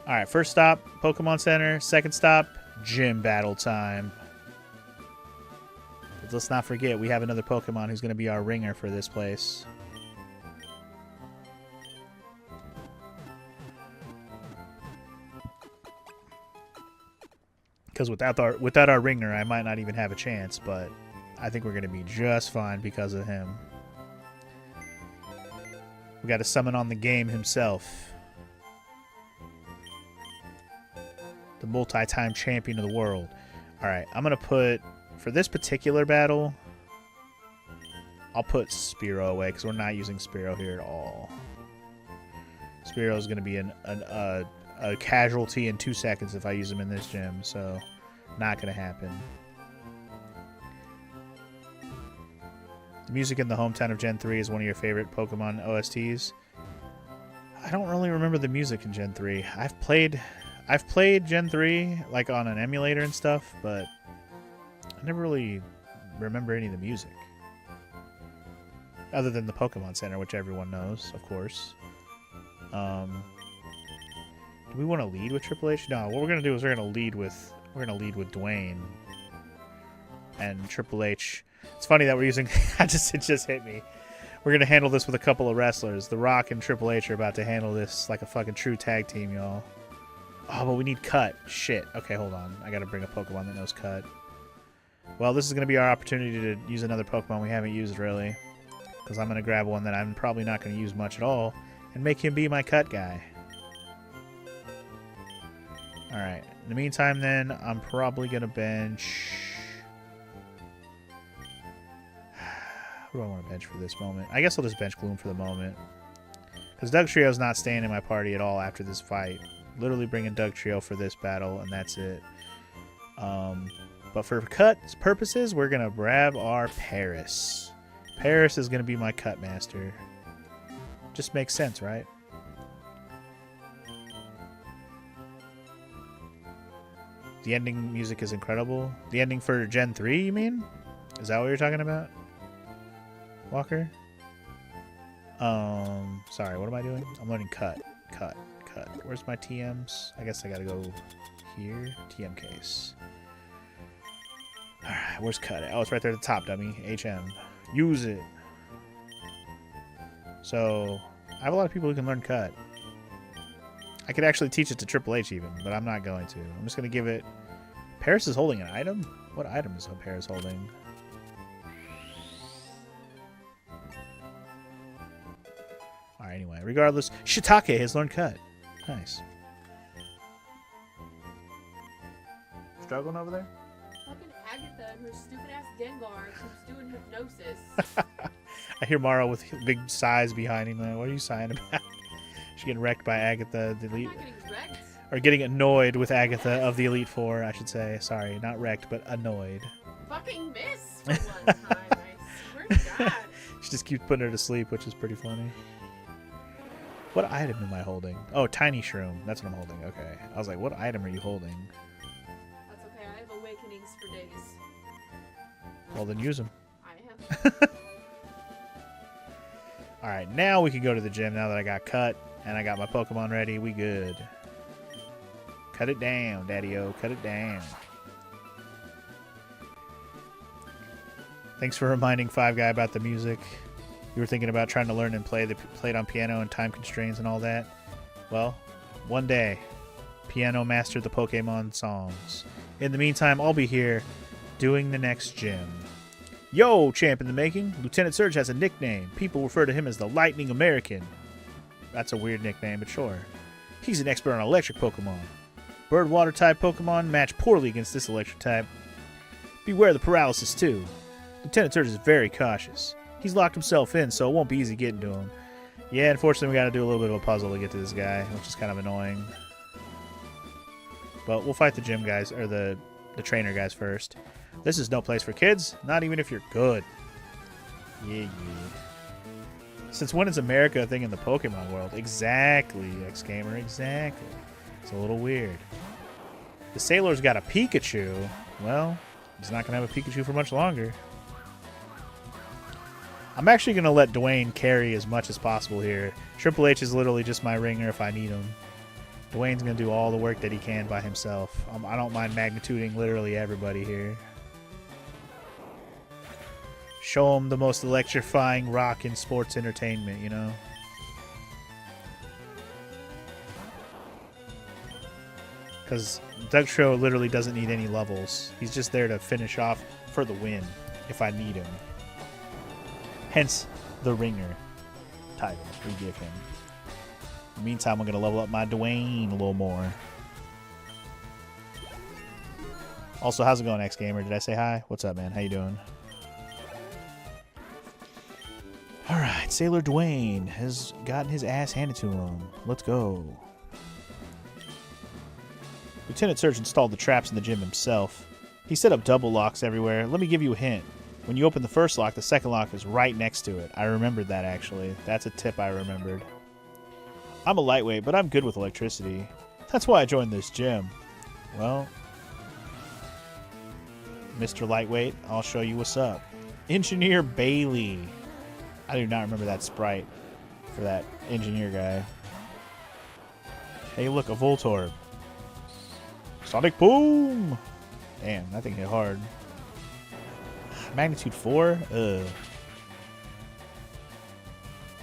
Alright, first stop, Pokemon Center. Second stop, gym battle time. But let's not forget, we have another Pokemon who's going to be our ringer for this place. Because without our ringer, I might not even have a chance, but I think we're going to be just fine because of him. We got to summon on the game himself. The multi-time champion of the world. Alright, I'm going to put, for this particular battle, I'll put Spearow away because we're not using Spearow here at all. Spearow is going to be a casualty in 2 seconds if I use him in this gym, so not going to happen. The music in the hometown of Gen 3 is one of your favorite Pokemon OSTs. I don't really remember the music in Gen 3. I've played Gen 3 like on an emulator and stuff, but I never really remember any of the music. Other than the Pokemon Center, which everyone knows, of course. Do we want to lead with Triple H? No, what we're gonna do is we're gonna lead with Dwayne and Triple H. It's funny that we're using it just hit me. We're gonna handle this with a couple of wrestlers. The Rock and Triple H are about to handle this like a fucking true tag team, y'all. Oh, but we need Cut. Shit. Okay, hold on. I gotta bring a Pokemon that knows Cut. Well, this is gonna be our opportunity to use another Pokemon we haven't used really. Because I'm gonna grab one that I'm probably not gonna use much at all and make him be my Cut guy. Alright. In the meantime, then, I'm probably going to bench... Who do I want to bench for this moment? I guess I'll just bench Gloom for the moment. Because Dugtrio's not staying in my party at all after this fight. Literally bringing Dugtrio for this battle, and that's it. But for Cut purposes, we're going to grab our Paris. Paris is going to be my Cut master. Just makes sense, right? The ending music is incredible. The ending for Gen 3, you mean? Is that what you're talking about? Walker? Sorry, what am I doing? I'm learning Cut. Cut. Where's my TMs? I guess I gotta go here. TM case. Alright, where's Cut at? Oh, it's right there at the top, dummy. HM. Use it. So, I have a lot of people who can learn Cut. I could actually teach it to Triple H even, but I'm not going to. I'm just going to give it... Paris is holding an item? What item is Paris holding? Alright, anyway. Regardless, Shiitake has learned Cut. Nice. Struggling over there? Fucking Agatha and her stupid-ass Gengar keeps doing hypnosis. I hear Maro with big sighs behind him. Like, what are you sighing about? She's getting wrecked by Agatha, the Elite... I'm not getting wrecked. Or getting annoyed with Agatha of the Elite Four, I should say. Sorry, not wrecked, but annoyed. Fucking miss for one time, I swear to God. She just keeps putting her to sleep, which is pretty funny. What item am I holding? Oh, Tiny Shroom. That's what I'm holding. Okay. I was like, what item are you holding? That's okay, I have awakenings for days. Well, then use them. I have. Alright, now we can go to the gym now that I got Cut and I got my Pokemon ready. We good. Cut it down, Daddy-O. Cut it down. Thanks for reminding Five Guy about the music. You were thinking about trying to learn and play it on piano and time constraints and all that. Well, one day, piano master the Pokemon songs. In the meantime, I'll be here doing the next gym. Yo, champ in the making. Lieutenant Surge has a nickname. People refer to him as the Lightning American. That's a weird nickname, but sure. He's an expert on electric Pokemon. Bird water type Pokemon match poorly against this electric type. Beware the paralysis too. Lieutenant Surge is very cautious. He's locked himself in, so it won't be easy getting to him. Yeah, unfortunately we gotta do a little bit of a puzzle to get to this guy, which is kind of annoying. But we'll fight the gym guys, or the trainer guys first. This is no place for kids, not even if you're good. Yeah. Since when is America a thing in the Pokemon world? Exactly, X-Gamer, exactly. It's a little weird. The Sailor's got a Pikachu. Well, he's not going to have a Pikachu for much longer. I'm actually going to let Dwayne carry as much as possible here. Triple H is literally just my ringer if I need him. Dwayne's going to do all the work that he can by himself. I don't mind magnituding literally everybody here. Show him the most electrifying rock in sports entertainment, you know? Because Doug Show literally doesn't need any levels. He's just there to finish off for the win if I need him. Hence, the Ringer title we give him. In the meantime, I'm going to level up my Dwayne a little more. Also, how's it going, X-Gamer? Did I say hi? What's up, man? How you doing? Alright, Sailor Dwayne has gotten his ass handed to him. Let's go. Lieutenant Surge installed the traps in the gym himself. He set up double locks everywhere. Let me give you a hint. When you open the first lock, the second lock is right next to it. I remembered that, actually. That's a tip I remembered. I'm a lightweight, but I'm good with electricity. That's why I joined this gym. Well, Mr. Lightweight, I'll show you what's up. Engineer Bailey. I do not remember that sprite for that engineer guy. Hey, look, a Voltorb. Sonic Boom! Damn, that thing hit hard. Magnitude 4? Ugh.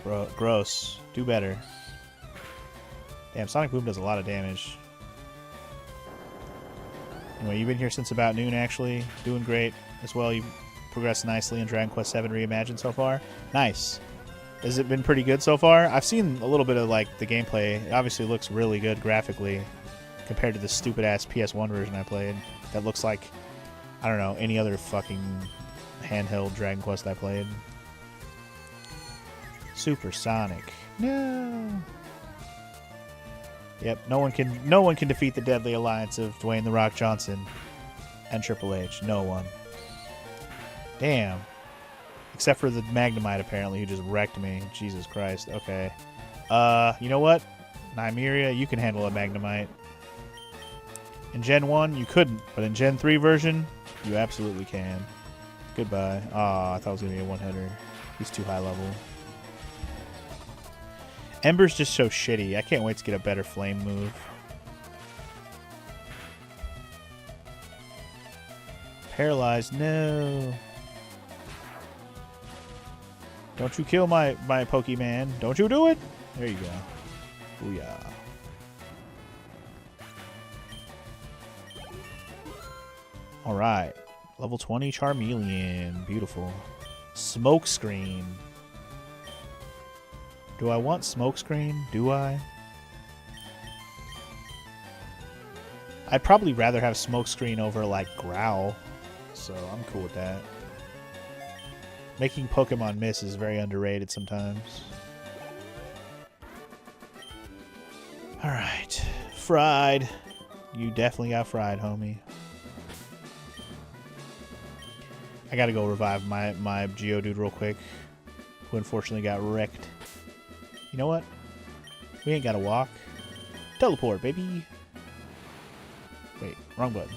Bro, gross. Do better. Damn, Sonic Boom does a lot of damage. Anyway, you've been here since about noon, actually. Doing great as well. You've progressed nicely in Dragon Quest VII Reimagined so far. Nice. Has it been pretty good so far? I've seen a little bit of, like, the gameplay. It obviously looks really good graphically compared to the stupid-ass PS1 version I played. That looks like, I don't know, any other fucking handheld Dragon Quest I played. Supersonic. No. Yep, no one can defeat the deadly alliance of Dwayne "The Rock" Johnson and Triple H. No one. Damn. Except for the Magnemite, apparently, who just wrecked me. Jesus Christ. Okay. You know what? Nymeria, you can handle a Magnemite. In Gen 1, you couldn't, but in Gen 3 version, you absolutely can. Goodbye. Aw, I thought it was going to be a one-hitter. He's too high level. Ember's just so shitty. I can't wait to get a better flame move. Paralyzed. No. Don't you kill my Pokemon. Don't you do it. There you go. Booyah. Alright. Level 20 Charmeleon. Beautiful. Smokescreen. Do I want Smokescreen? Do I? I'd probably rather have Smokescreen over, like, Growl. So I'm cool with that. Making Pokemon miss is very underrated sometimes. Alright. Fried. You definitely got fried, homie. I gotta go revive my Geodude real quick, who unfortunately got wrecked. You know what? We ain't gotta walk. Teleport, baby. Wait, wrong button.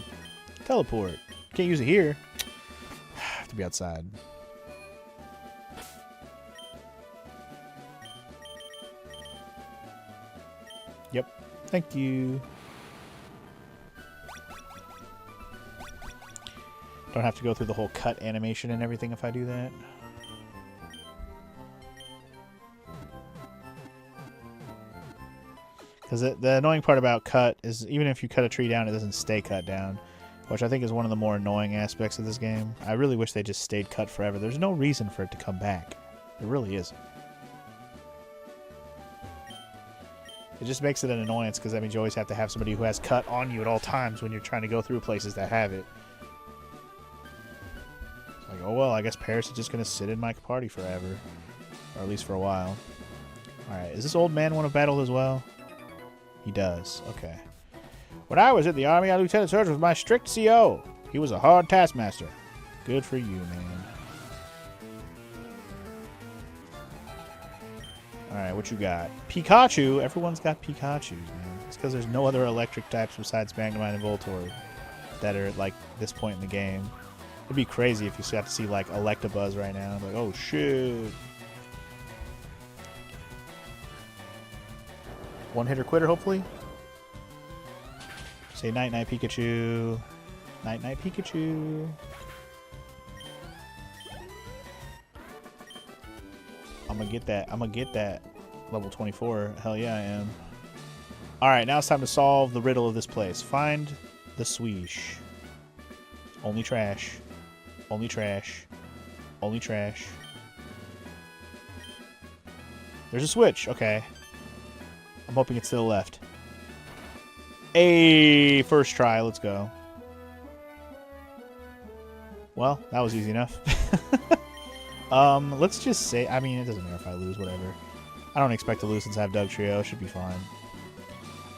Teleport. Can't use it here. I have to be outside. Yep. Thank you. Don't have to go through the whole cut animation and everything if I do that. Because the annoying part about cut is even if you cut a tree down, it doesn't stay cut down, which I think is one of the more annoying aspects of this game. I really wish they just stayed cut forever. There's no reason for it to come back. There really isn't. It just makes it an annoyance because that means you always have to have somebody who has cut on you at all times when you're trying to go through places that have it. It's like, oh well, I guess Paris is just going to sit in my party forever. Or at least for a while. Alright, is this old man want to battle as well? He does. Okay. When I was in the army, I Lieutenant Surge was my strict CO. He was a hard taskmaster. Good for you, man. Alright, what you got? Pikachu? Everyone's got Pikachus, man. It's because there's no other electric types besides Magnemite and Voltorb that are at, like, this point in the game. It'd be crazy if you got to see, like, Electabuzz right now. Like, oh, shit. One-hitter quitter, hopefully? Say night night Pikachu. Night night Pikachu. I'm gonna get that. I'm gonna get that level 24. Hell yeah, I am. Alright, now it's time to solve the riddle of this place. Find the Swish. Only trash. Only trash. Only trash. There's a switch. Okay. I'm hoping it's to the left. Hey, first try. Let's go. Well, that was easy enough. Let's just say... I mean, it doesn't matter if I lose. Whatever. I don't expect to lose since I have Doug Trio. Should be fine.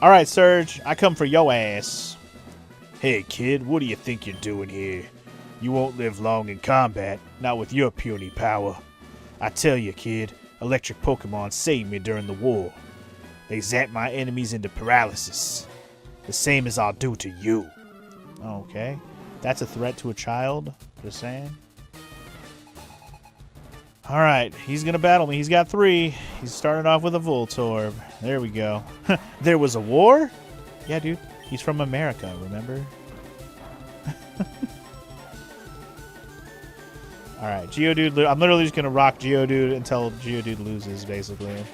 Alright, Surge. I come for yo ass. Hey, kid. What do you think you're doing here? You won't live long in combat. Not with your puny power. I tell you, kid. Electric Pokemon saved me during the war. They zapped my enemies into paralysis. The same as I'll do to you. Okay. That's a threat to a child. Just saying. Alright, he's gonna battle me. He's got 3. He's starting off with a Voltorb. There we go. There was a war? Yeah, dude. He's from America, remember? Alright, Geodude. I'm literally just gonna rock Geodude until Geodude loses, basically.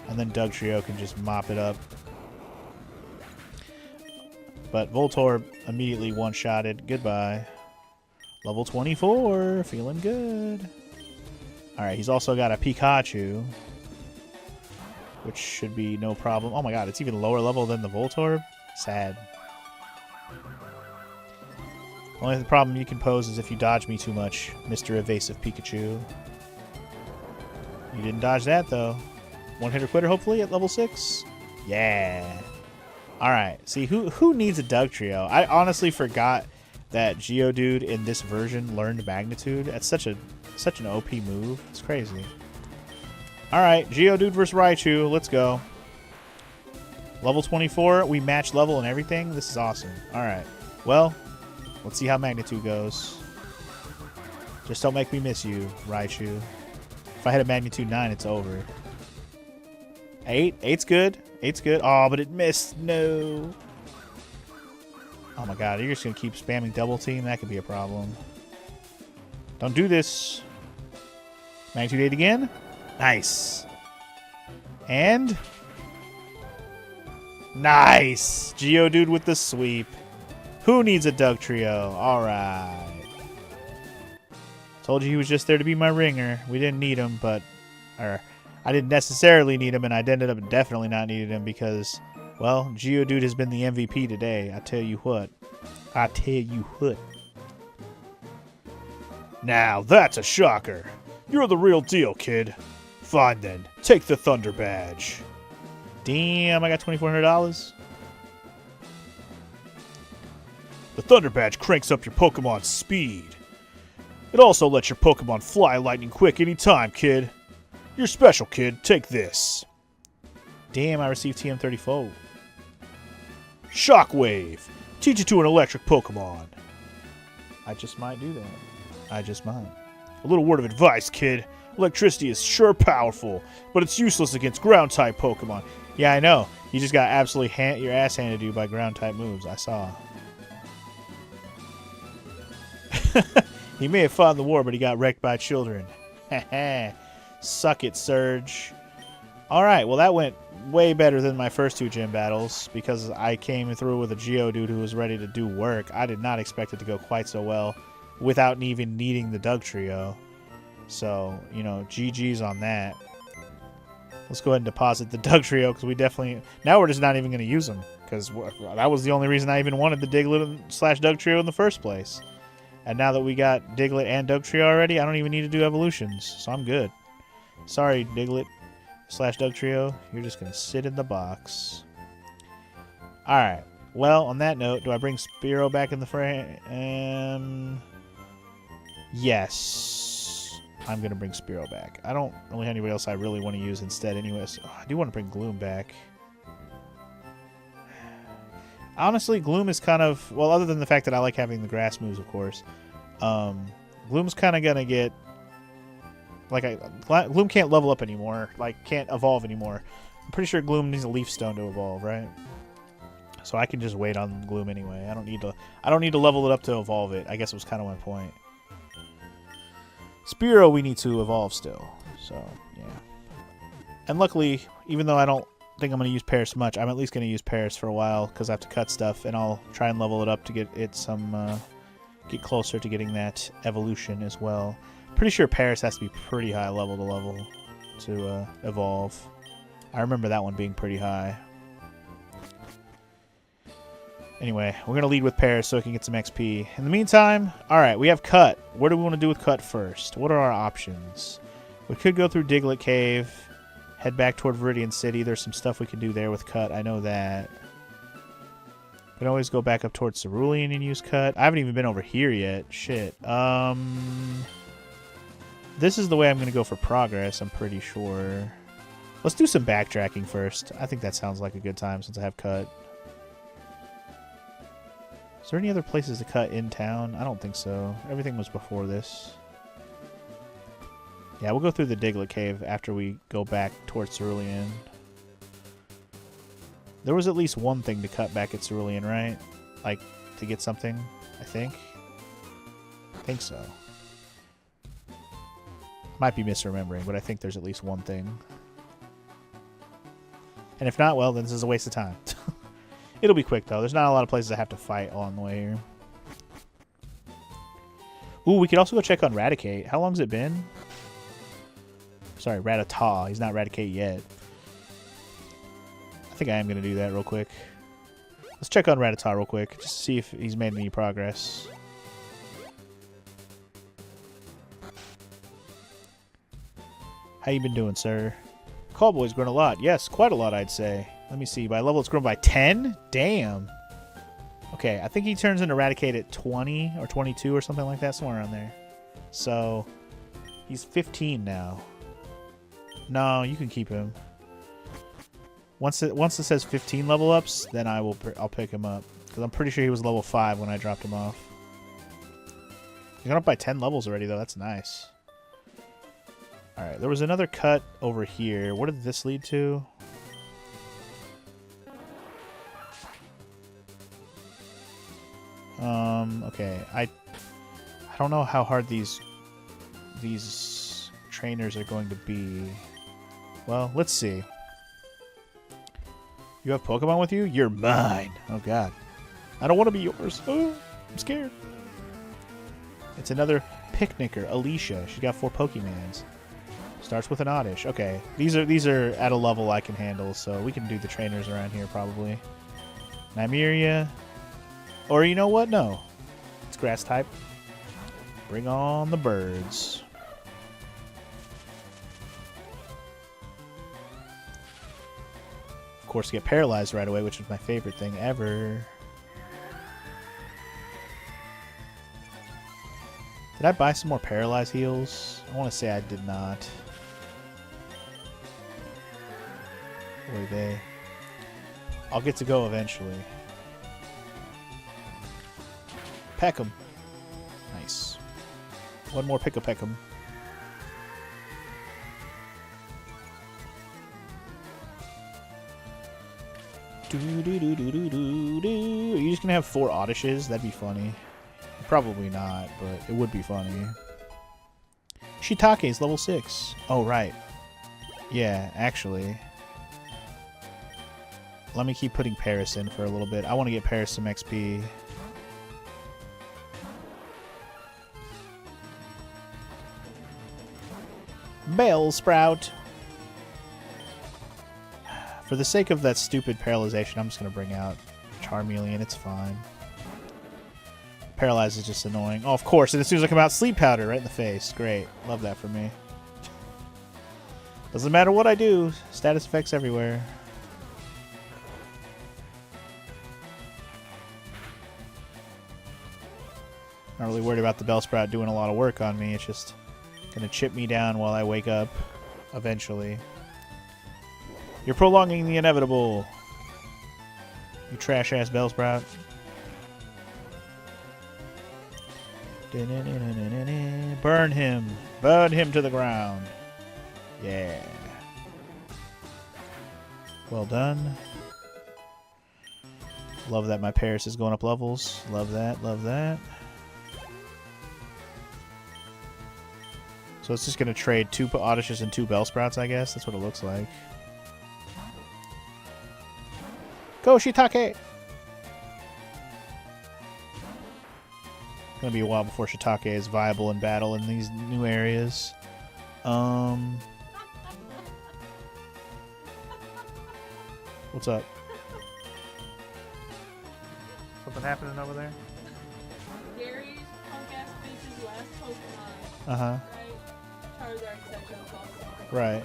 And then Doug Trio can just mop it up. But Voltorb immediately one-shotted. Goodbye. Level 24. Feeling good. Alright, he's also got a Pikachu. Which should be no problem. Oh my god, it's even lower level than the Voltorb? Sad. Only problem you can pose is if you dodge me too much, Mr. Evasive Pikachu. You didn't dodge that, though. One-hitter quitter, hopefully, at level 6? Yeah. Alright, see, who needs a Doug Trio? I honestly forgot that Geodude in this version learned Magnitude. That's such an OP move. It's crazy. Alright, Geodude versus Raichu. Let's go. Level 24. We match level and everything. This is awesome. Alright. Well, let's see how Magnitude goes. Just don't make me miss you, Raichu. If I hit a Magnitude 9, it's over. 8? 8's good. 8's good. Oh, but it missed. No. Oh my god, you're just going to keep spamming double team? That could be a problem. Don't do this. Magnitude 8 again. Nice. And... nice. Geodude with the sweep. Who needs a Doug Trio? Alright. Told you he was just there to be my ringer. We didn't need him, but... or I didn't necessarily need him, and I ended up definitely not needing him because... well, Geodude has been the MVP today. I tell you what. I tell you what. Now, that's a shocker. You're the real deal, kid. Fine then. Take the Thunder Badge. Damn, I got $2,400. The Thunder Badge cranks up your Pokemon's speed. It also lets your Pokemon fly lightning quick anytime, kid. You're special, kid. Take this. Damn, I received TM34. Shockwave. Teach it to an electric Pokemon. I just might do that. I just might. A little word of advice, kid. Electricity is sure powerful, but it's useless against ground-type Pokemon. Yeah, I know. You just got absolutely your ass handed to you by ground-type moves. I saw. He may have fought in the war, but he got wrecked by children. Suck it, Surge. Alright, well that went way better than my first 2 gym battles because I came through with a Geodude who was ready to do work. I did not expect it to go quite so well without even needing the Doug Trio. So, you know, GG's on that. Let's go ahead and deposit the Doug Trio because we definitely... now we're just not even going to use them because that was the only reason I even wanted the Diglett / Doug Trio in the first place. And now that we got Diglett and Doug Trio already, I don't even need to do evolutions, so I'm good. Sorry, Diglett / Doug Trio. You're just going to sit in the box. Alright. Well, on that note, do I bring Spearow back in the frame? Yes. I'm going to bring Spearow back. I don't really have anybody else I really want to use instead anyways. Oh, I do want to bring Gloom back. Honestly, Gloom is kind of... well, other than the fact that I like having the grass moves, of course. Gloom's kind of going to get... Gloom can't level up anymore. Like, can't evolve anymore. I'm pretty sure Gloom needs a Leaf Stone to evolve, right? So I can just wait on Gloom anyway. I don't need to level it up to evolve it. I guess it was kind of my point. Spearow we need to evolve still. So, yeah. And luckily, even though I don't think I'm going to use Paris much, I'm at least going to use Paris for a while because I have to cut stuff, and I'll try and level it up to get it some get closer to getting that evolution as well. Pretty sure Paris has to be pretty high level to evolve. I remember that one being pretty high. Anyway, we're going to lead with Paris so we can get some XP. In the meantime, alright, we have Cut. What do we want to do with Cut first? What are our options? We could go through Diglett Cave, head back toward Viridian City. There's some stuff we can do there with Cut. I know that. We can always go back up towards Cerulean and use Cut. I haven't even been over here yet. Shit. This is the way I'm going to go for progress, I'm pretty sure. Let's do some backtracking first. I think that sounds like a good time since I have Cut. Is there any other places to cut in town? I don't think so. Everything was before this. Yeah, we'll go through the Diglett Cave after we go back towards Cerulean. There was at least one thing to cut back at Cerulean, right? Like, to get something, I think. I think so. Might be misremembering, but I think there's at least one thing. And if not, well, then this is a waste of time. It'll be quick, though. There's not a lot of places I have to fight along the way here. Ooh, we could also go check on Raticate. How long's it been? Sorry, Rattata. He's not Raticate yet. I think I am going to do that real quick. Let's check on Rattata real quick, just to see if he's made any progress. How you been doing, sir? Callboy's grown a lot. Yes, quite a lot, I'd say. Let me see. By level, it's grown by 10? Damn. Okay, I think he turns into Raticate at 20 or 22 or something like that, somewhere around there. So, he's 15 now. No, you can keep him. Once it says 15 level ups, then I'll pick him up. Because I'm pretty sure he was level 5 when I dropped him off. He got up by 10 levels already, though. That's nice. Alright, there was another cut over here. What did this lead to? Okay. I don't know how hard these trainers are going to be. Well, let's see. You have Pokemon with you? You're mine. Oh, God. I don't want to be yours. Oh, I'm scared. It's another Picnicker, Alicia. She's got 4 Pokemons. Starts with an Oddish. Okay. These are at a level I can handle, so we can do the trainers around here probably. Nymeria. Or you know what? No. It's grass type. Bring on the birds. Of course, get paralyzed right away, which is my favorite thing ever. Did I buy some more paralyzed heals? I want to say I did not. Oy vey. I'll get to go eventually. Peck 'em. Nice. One more pick a peck 'em. Are you just gonna have 4 Oddishes? That'd be funny. Probably not, but it would be funny. Shiitake's level 6. Oh, right. Yeah, actually. Let me keep putting Paris in for a little bit. I want to get Paris some XP. Bellsprout. For the sake of that stupid paralyzation, I'm just going to bring out Charmeleon. It's fine. Paralyze is just annoying. Oh, of course. And as soon as I come out, Sleep Powder right in the face. Great. Love that for me. Doesn't matter what I do. Status effects everywhere. Not really worried about the Bellsprout doing a lot of work on me. It's just going to chip me down while I wake up eventually. You're prolonging the inevitable. You trash-ass Bellsprout. Burn him. Burn him to the ground. Yeah. Well done. Love that my Paris is going up levels. Love that, love that. So it's just going to trade 2 Odysseus and 2 Bellsprouts, I guess. That's what it looks like. Go, Shiitake! It's going to be a while before Shiitake is viable in battle in these new areas. What's up? Something happening over there? Gary's punk-ass bitch's last Pokemon. Uh-huh. Right? Charizard section was also. Right.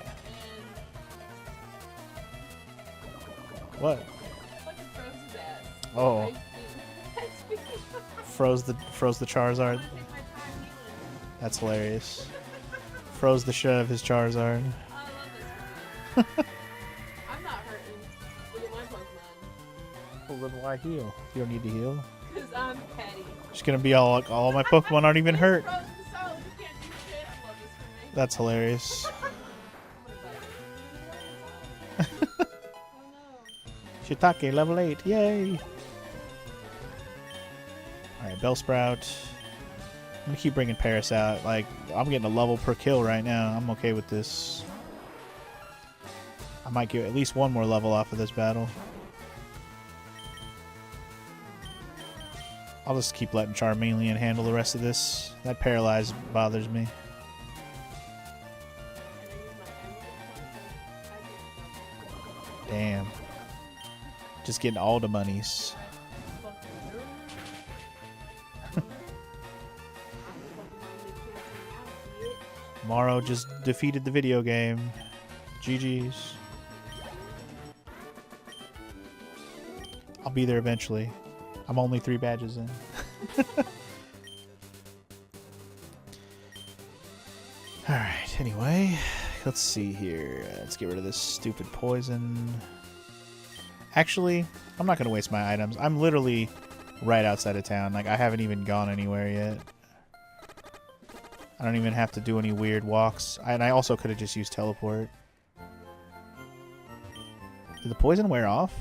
And What? fucking froze his ass. Oh. Right? Froze the I Charizard. wanna take my time healing. That's hilarious. Froze the shit out of his Charizard. I love this for me. I'm not hurting. Look at my Pokemon. Well, then why heal? You don't need to heal. Because I'm petty. It's gonna be all my Pokemon aren't even hurt. Frozen soul, you can't do shit. I love this for me. That's hilarious. I'm gonna bite it. Oh no. Shiitake level 8, yay! Alright, Bellsprout. I'm gonna keep bringing Paris out. Like, I'm getting a level per kill right now. I'm okay with this. I might get at least 1 more level off of this battle. I'll just keep letting Charmeleon handle the rest of this. That Paralyze bothers me. Damn. Just getting all the monies. Morrow just defeated the video game. GG's. I'll be there eventually. I'm only 3 badges in. Alright, anyway. Let's see here. Let's get rid of this stupid poison. Actually, I'm not going to waste my items. I'm literally right outside of town. Like, I haven't even gone anywhere yet. I don't even have to do any weird walks. And I also could have just used teleport. Did the poison wear off?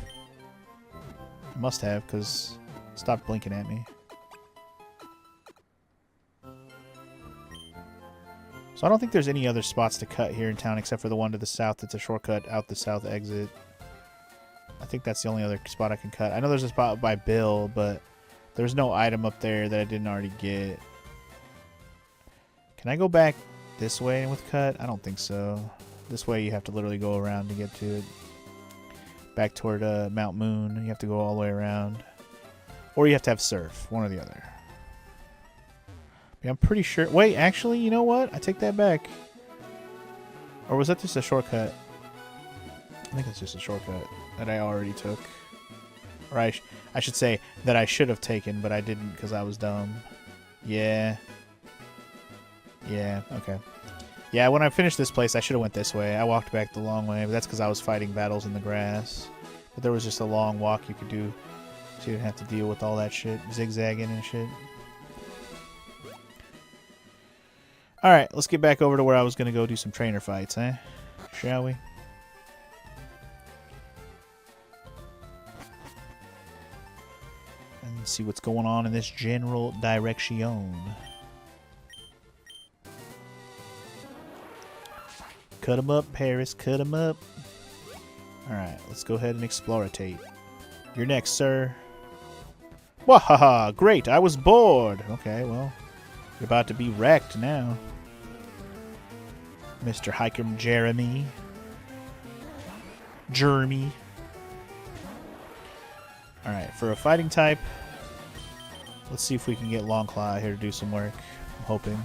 It must have, because it stopped blinking at me. So I don't think there's any other spots to cut here in town except for the one to the south that's a shortcut out the south exit. I think that's the only other spot I can cut. I know there's a spot by Bill, but there's no item up there that I didn't already get. Can I go back this way with cut? I don't think so. This way you have to literally go around to get to it. Back toward Mount Moon. You have to go all the way around. Or you have to have surf. One or the other. Yeah, I'm pretty sure. Wait, actually, you know what? I take that back. Or was that just a shortcut? I think it's just a shortcut that I already took. Or I should say that I should have taken, but I didn't because I was dumb. Yeah. Yeah, okay. Yeah, when I finished this place, I should have went this way. I walked back the long way, but that's because I was fighting battles in the grass. But there was just a long walk you could do, so you didn't have to deal with all that shit, zigzagging and shit. Alright, let's get back over to where I was going to go do some trainer fights, eh? Shall we? And see what's going on in this general direction. Cut him up, Paris. Cut him up. Alright, let's go ahead and exploritate. You're next, sir. Wahaha! Great, I was bored! Okay, well, you're about to be wrecked now. Mr. Hiker Jeremy. Alright, for a fighting type, let's see if we can get Longclaw here to do some work. I'm hoping.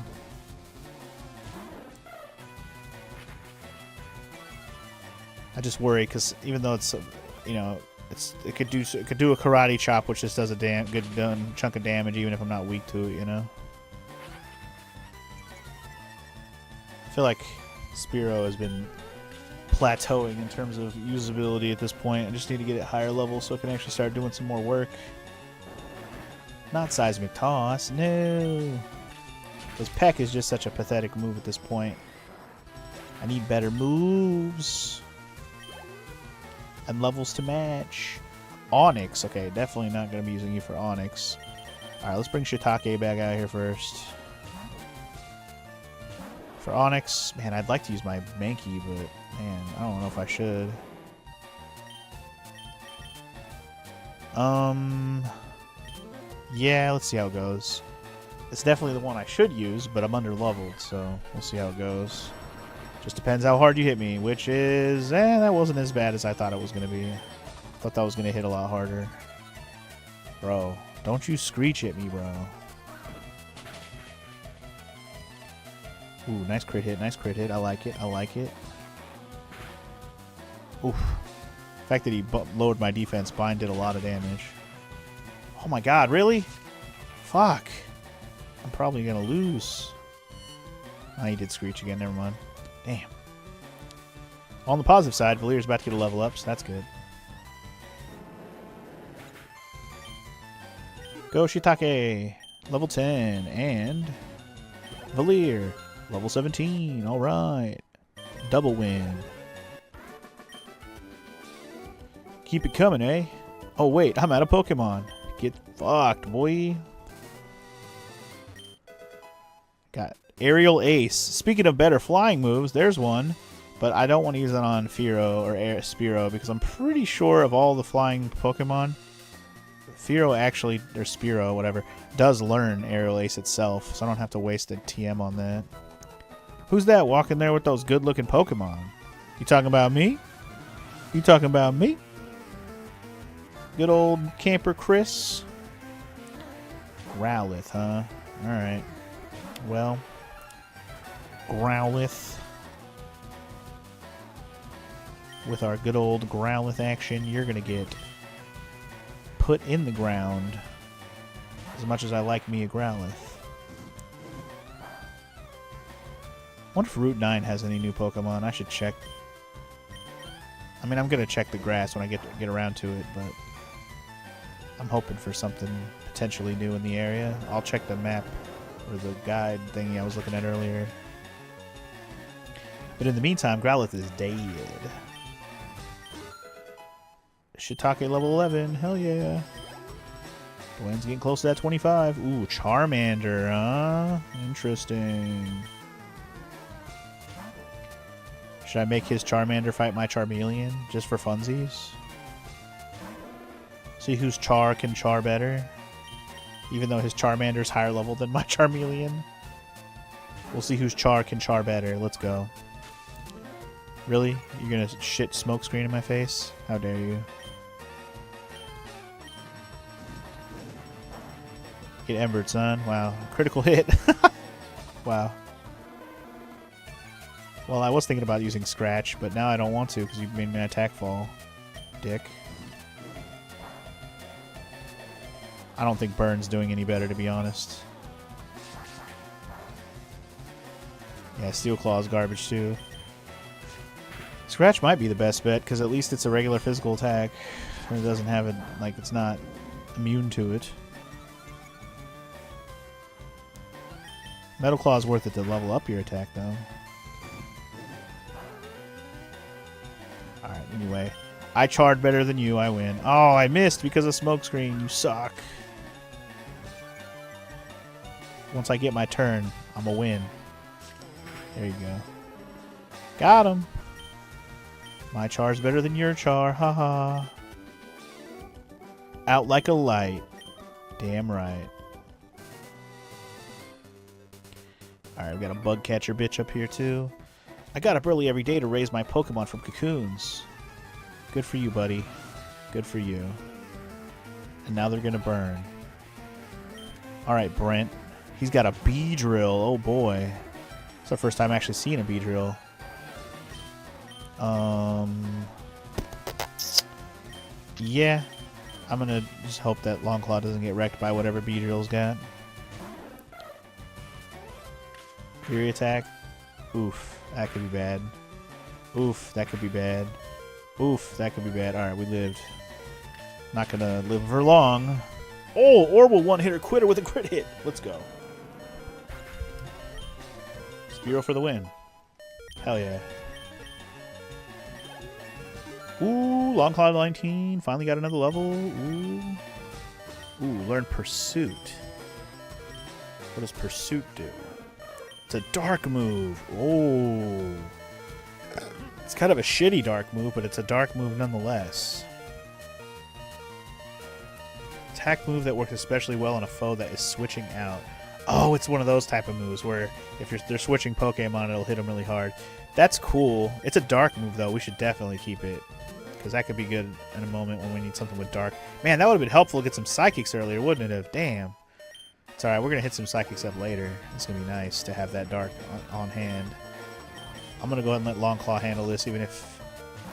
I just worry because even though it's, you know, it could do a karate chop, which just does a good chunk of damage, even if I'm not weak to it, you know. I feel like Spearow has been plateauing in terms of usability at this point. I just need to get it higher level so I can actually start doing some more work. Not Seismic Toss, no. Because Peck is just such a pathetic move at this point. I need better moves. And levels to match. Onyx. Okay, definitely not going to be using you for Onyx. Alright, let's bring Shiitake back out here first. For Onyx, man, I'd like to use my Mankey, but, man, I don't know if I should. Yeah, let's see how it goes. It's definitely the one I should use, but I'm under-leveled, so we'll see how it goes. Just depends how hard you hit me, which is... that wasn't as bad as I thought it was going to be. Thought that was going to hit a lot harder. Bro, don't you screech at me, bro. Ooh, nice crit hit, nice crit hit. I like it, I like it. Oof. The fact that he lowered my defense bind did a lot of damage. Oh my god, really? Fuck. I'm probably going to lose. Oh, he did screech again, never mind. Damn. On the positive side, Valier's about to get a level up, so that's good. Go Shiitake, level 10, and Valier, level 17. All right, double win. Keep it coming, eh? Oh wait, I'm out of Pokemon. Get fucked, boy. Got Aerial Ace. Speaking of better flying moves, there's one, but I don't want to use it on Fearow or Spearow because I'm pretty sure of all the flying Pokemon, Fearow actually, or Spearow, whatever, does learn Aerial Ace itself, so I don't have to waste a TM on that. Who's that walking there with those good-looking Pokemon? You talking about me? You talking about me? Good old camper Chris? Growlithe, huh? Alright. Well, Growlithe. With our good old Growlithe action, you're going to get put in the ground. As much as I like me a Growlithe. I wonder if Route 9 has any new Pokemon. I should check. I mean, I'm going to check the grass when I get around to it, but I'm hoping for something potentially new in the area. I'll check the map or the guide thingy I was looking at earlier. But in the meantime, Growlithe is dead. Shiitake level 11. Hell yeah. Dwayne's getting close to that 25. Ooh, Charmander, huh? Interesting. Should I make his Charmander fight my Charmeleon just for funsies? See whose Char can Char better? Even though his Charmander's higher level than my Charmeleon. We'll see whose Char can Char better. Let's go. Really? You're gonna shit smokescreen in my face? How dare you? Get embered, son. Wow. Critical hit. Wow. Well, I was thinking about using Scratch, but now I don't want to because you've made me attack fall. Dick. I don't think Burn's doing any better, to be honest. Yeah, Steel Claw's garbage, too. Scratch might be the best bet, because at least it's a regular physical attack. It doesn't have it, like, it's not immune to it. Metal Claw's worth it to level up your attack, though. Alright, anyway. I charred better than you, I win. Oh, I missed because of smokescreen. You suck. Once I get my turn, I'm a win. There you go. Got him. My char's better than your char. Haha. Out like a light. Damn right. Alright, we got a bug catcher bitch up here too. I got up early every day to raise my Pokemon from cocoons. Good for you, buddy. Good for you. And now they're gonna burn. Alright, Brent. He's got a Beedrill. Oh boy. It's our first time actually seeing a Beedrill. Yeah. I'm gonna just hope that Longclaw doesn't get wrecked by whatever Beedrill's got. Fury attack. Oof. That could be bad. Oof. That could be bad. Oof. That could be bad. Alright, we lived. Not gonna live for long. Oh! Orbital one-hitter quitter with a crit hit. Let's go. Spearow for the win. Hell yeah. Ooh, Long Claw 19. Finally got another level. Ooh. Ooh, learn Pursuit. What does Pursuit do? It's a dark move. Oh. It's kind of a shitty dark move, but it's a dark move nonetheless. Attack move that works especially well on a foe that is switching out. Oh, it's one of those type of moves where if they're switching Pokemon, it'll hit them really hard. That's cool. It's a dark move, though. We should definitely keep it, because that could be good in a moment when we need something with dark. Man, that would have been helpful to get some Psychics earlier, wouldn't it have? Damn. It's alright, we're going to hit some Psychics up later. It's going to be nice to have that dark on hand. I'm going to go ahead and let Long Claw handle this, even if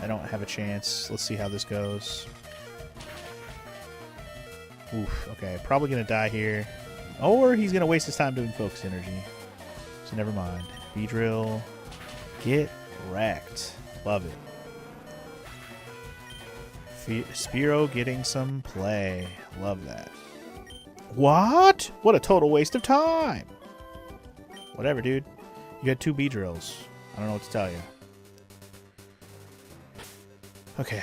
I don't have a chance. Let's see how this goes. Oof, okay, probably going to die here. Or he's going to waste his time doing Focus Energy. So never mind. Beedrill. Get wrecked. Love it. Spearow getting some play. Love that. What? What a total waste of time. Whatever, dude. You had 2 Beedrills. I don't know what to tell you. Okay.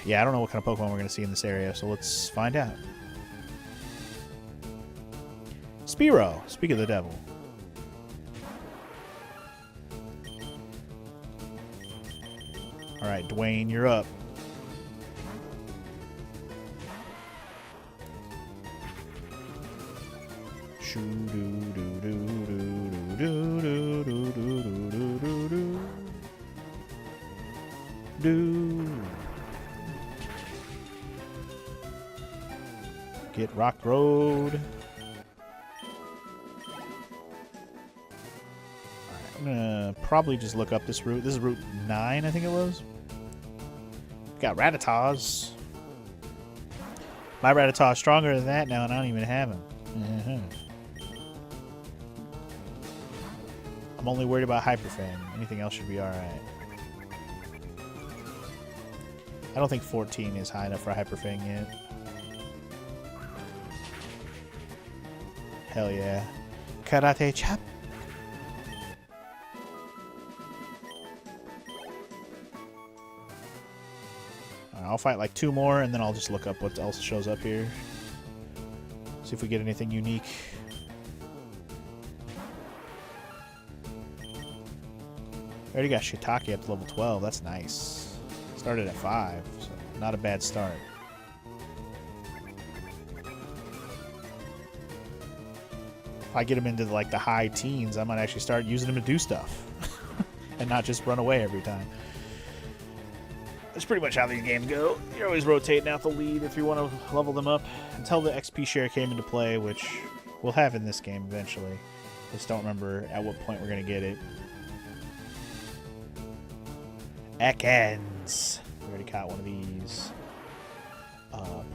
Yeah, I don't know what kind of Pokemon we're going to see in this area, so let's find out. Spearow. Speak of the devil. Alright, Dwayne, you're up. Get Rock Road. I'm gonna probably just look up this route. This is Route 9, I think it was. Got Rattatas. My Rattata is stronger than that now, and I don't even have him. I'm only worried about Hyper Fang. Anything else should be alright. I don't think 14 is high enough for Hyper Fang yet. Hell yeah. Karate chop. I'll fight like 2 more, and then I'll just look up what else shows up here. See if we get anything unique. I already got Shiitake up to level 12. That's nice. Started at 5, so not a bad start. If I get him into like the high teens, I might actually start using him to do stuff. And not just run away every time. That's pretty much how these games go. You're always rotating out the lead if you want to level them up. Until the XP share came into play, which we'll have in this game eventually. Just don't remember at what point we're going to get it. Ekans. We already caught one of these.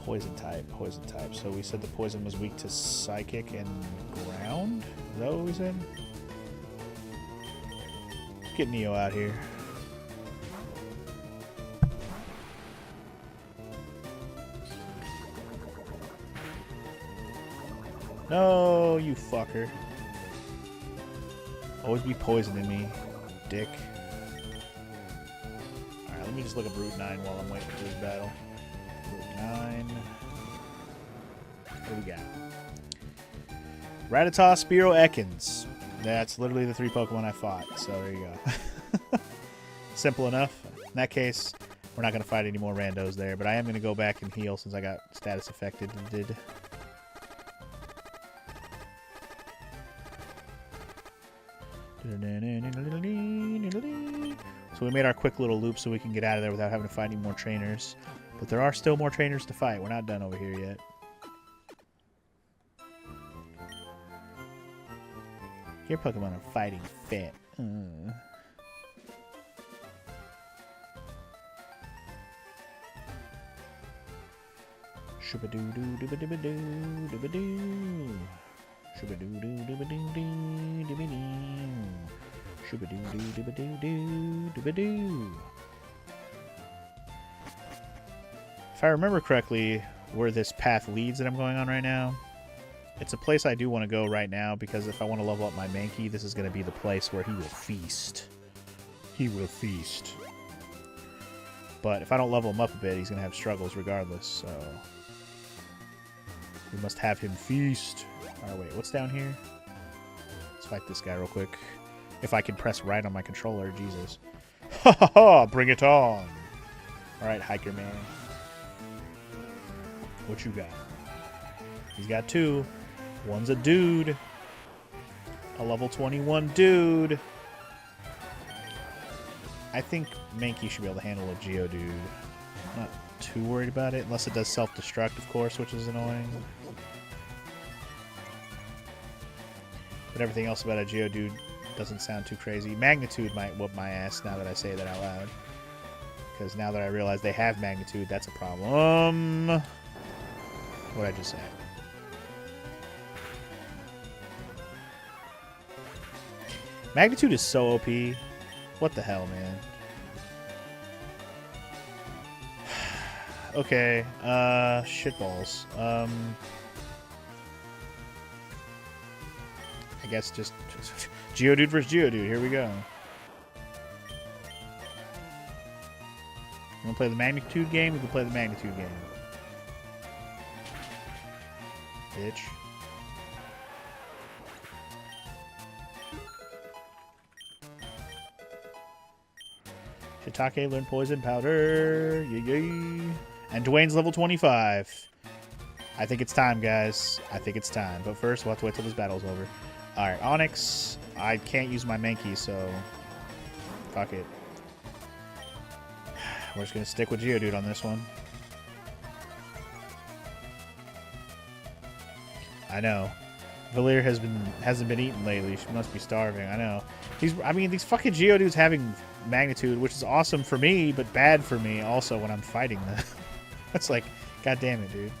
Poison type. Poison type. So we said the poison was weak to Psychic and Ground? Is that what we said? Let's get Neo out here. No, you fucker. Always be poisoning me, dick. Alright, let me just look up Route 9 while I'm waiting for this battle. Route 9. What do we got? Rattata, Spearow, Ekans. That's literally the 3 Pokemon I fought, so there you go. Simple enough. In that case, we're not going to fight any more randos there, but I am going to go back and heal since I got status affected and did. So we made our quick little loop so we can get out of there without having to fight any more trainers. But there are still more trainers to fight. We're not done over here yet. Your Pokemon are fighting fit. Shoo-ba-doo-doo-doo-ba-doo-doo-ba-doo. If I remember correctly, where this path leads that I'm going on right now, it's a place I do want to go right now, because if I want to level up my Mankey, this is going to be the place where he will feast. He will feast. But if I don't level him up a bit, he's going to have struggles regardless, so... We must have him feast. Oh, wait, what's down here? Let's fight this guy real quick. If I can press right on my controller, Jesus. Ha ha ha! Bring it on! Alright, hiker man. What you got? He's got 2. One's a dude. A level 21 dude. I think Mankey should be able to handle a Geodude. I'm not too worried about it, unless it does self-destruct, of course, which is annoying. But everything else about a Geodude doesn't sound too crazy. Magnitude might whoop my ass now that I say that out loud. Because now that I realize they have Magnitude, that's a problem. What'd I just say? Magnitude is so OP. What the hell, man? Okay, shitballs. I guess just Geodude versus Geodude. Here we go. You want to play the Magnitude game? We can play the Magnitude game. Bitch. Shiitake learned Poison Powder. Yay. And Dwayne's level 25. I think it's time, guys. I think it's time. But first, we'll have to wait till this battle's over. Alright, Onyx. I can't use my Mankey, so... Fuck it. We're just going to stick with Geodude on this one. I know. Valir hasn't been eaten lately. She must be starving. I know. These fucking Geodudes having Magnitude, which is awesome for me, but bad for me also when I'm fighting them. It's like, god damn it, dude.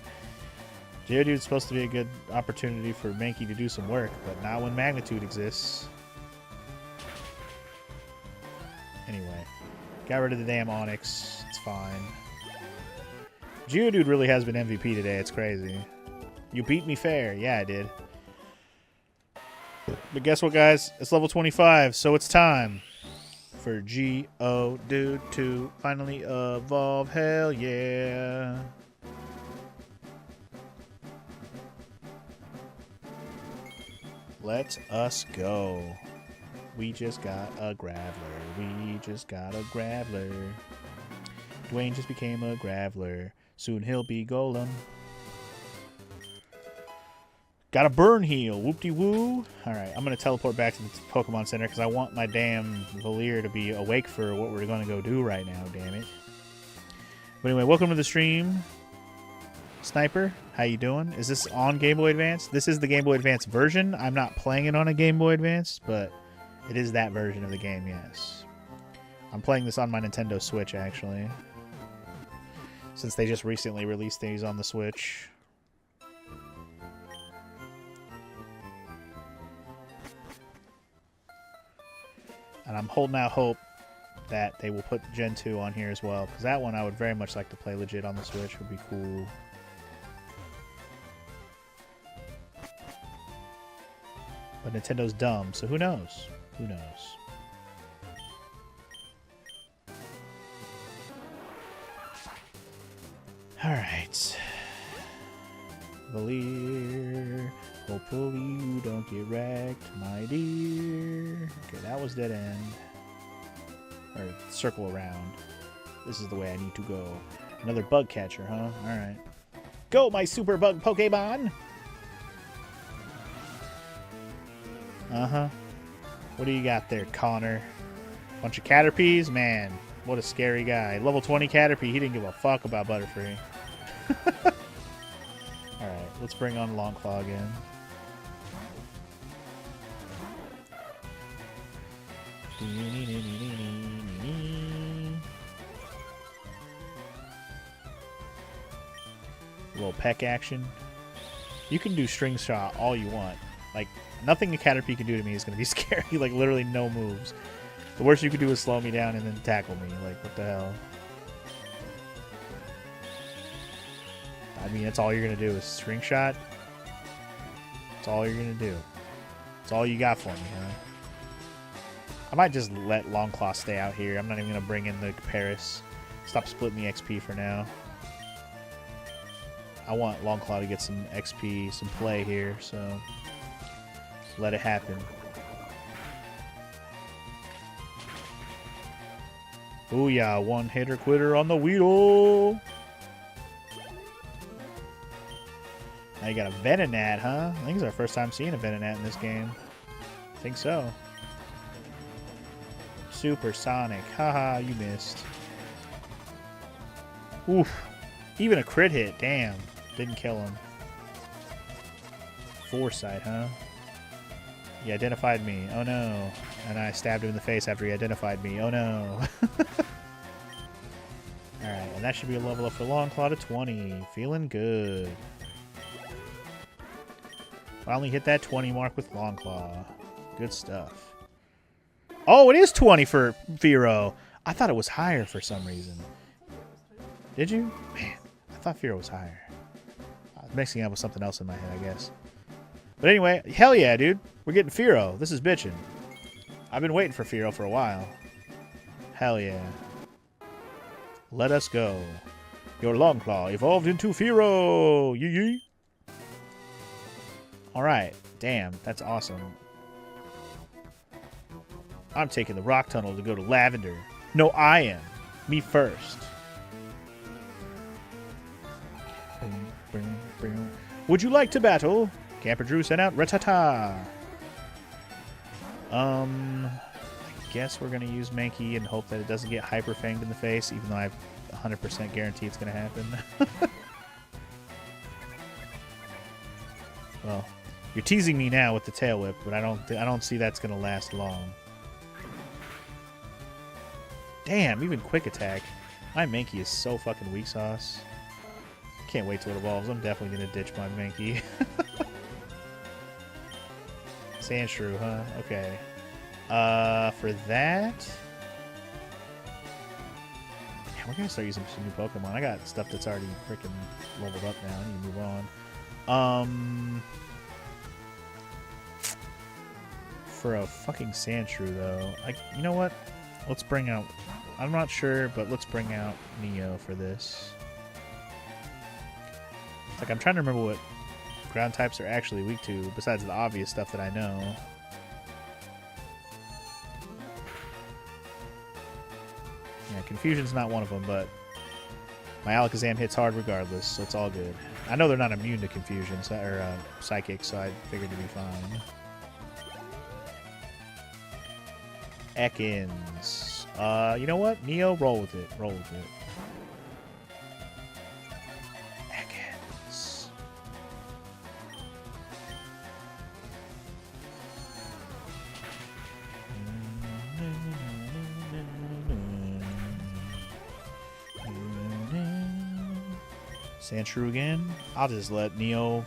Geodude's supposed to be a good opportunity for Mankey to do some work, but not when Magnitude exists. Anyway, got rid of the damn Onyx. It's fine. Geodude really has been MVP today. It's crazy. You beat me fair. Yeah, I did. But guess what, guys? It's level 25, so it's time for Geodude to finally evolve. Hell yeah. Let us go. We just got a Graveler. We just got a Graveler. Dwayne just became a Graveler. Soon he'll be Golem. Got a burn heal. Whoop-de-woo. Alright, I'm going to teleport back to the Pokemon Center because I want my damn Valir to be awake for what we're going to go do right now, damn it. But anyway, welcome to the stream. Sniper, how you doing? Is this on Game Boy Advance? This is the Game Boy Advance version. I'm not playing it on a Game Boy Advance, but it is that version of the game, yes. I'm playing this on my Nintendo Switch, actually. Since they just recently released these on the Switch. And I'm holding out hope that they will put Gen 2 on here as well. Because that one I would very much like to play legit on the Switch. Would be cool. But Nintendo's dumb, so who knows? Who knows? Alright. Valir. Hopefully you don't get wrecked, my dear. Okay, that was dead end. Or circle around. This is the way I need to go. Another bug catcher, huh? Alright. Go, my super bug Pokemon! Uh-huh. What do you got there, Connor? Bunch of Caterpies? Man, what a scary guy. Level 20 Caterpie, he didn't give a fuck about Butterfree. Alright, let's bring on Longclaw again. A little peck action. You can do string shot all you want. Like, nothing a Caterpie can do to me is going to be scary. Like, literally no moves. The worst you could do is slow me down and then tackle me. Like, what the hell? I mean, that's all you're going to do is string shot. That's all you're going to do. That's all you got for me, huh? I might just let Longclaw stay out here. I'm not even going to bring in the Paris. Stop splitting the XP for now. I want Longclaw to get some XP, some play here, so let it happen. Booyah, one hitter quitter on the Weedle. Now you got a Venonat, huh? I think it's our first time seeing a Venonat in this game. I think so. Supersonic. Haha, you missed. Oof. Even a crit hit. Damn. Didn't kill him. Foresight, huh? He identified me. Oh no. And I stabbed him in the face after he identified me. Oh no. Alright, and that should be a level up for Longclaw to 20. Feeling good. Finally hit that 20 mark with Longclaw. Good stuff. Oh, it is 20 for Firo. I thought it was higher for some reason. Did you? Man, I thought Firo was higher. I was mixing up with something else in my head, I guess. But anyway, hell yeah, dude. We're getting Firo. This is bitchin'. I've been waiting for Firo for a while. Hell yeah. Let us go. Your Longclaw evolved into Firo. Yee yee. Alright. Damn, that's awesome. I'm taking the rock tunnel to go to Lavender. No, I am. Me first. Would you like to battle? Camper Drew sent out Ratata. I guess we're going to use Mankey and hope that it doesn't get Hyper Fanged in the face, even though I 100% guarantee it's going to happen. Well, you're teasing me now with the Tail Whip, but I don't see that's going to last long. Damn, even Quick Attack. My Mankey is so fucking weak sauce. Can't wait till it evolves. I'm definitely going to ditch my Mankey. Sandshrew, huh? Okay. For that... Man, we're going to start using some new Pokemon. I got stuff that's already freaking leveled up now. I need to move on. For a fucking Sandshrew, though. You know what? Let's bring out... I'm not sure, but let's bring out Neo for this. It's like I'm trying to remember what ground types are actually weak to, besides the obvious stuff that I know. Yeah, Confusion's not one of them, but my Alakazam hits hard regardless, so it's all good. I know they're not immune to Confusion, or Psychic, so I figured it'd be fine. Ekans. You know what? Neo, roll with it. Roll with it. Ekans. Sandshrew again. I'll just let Neo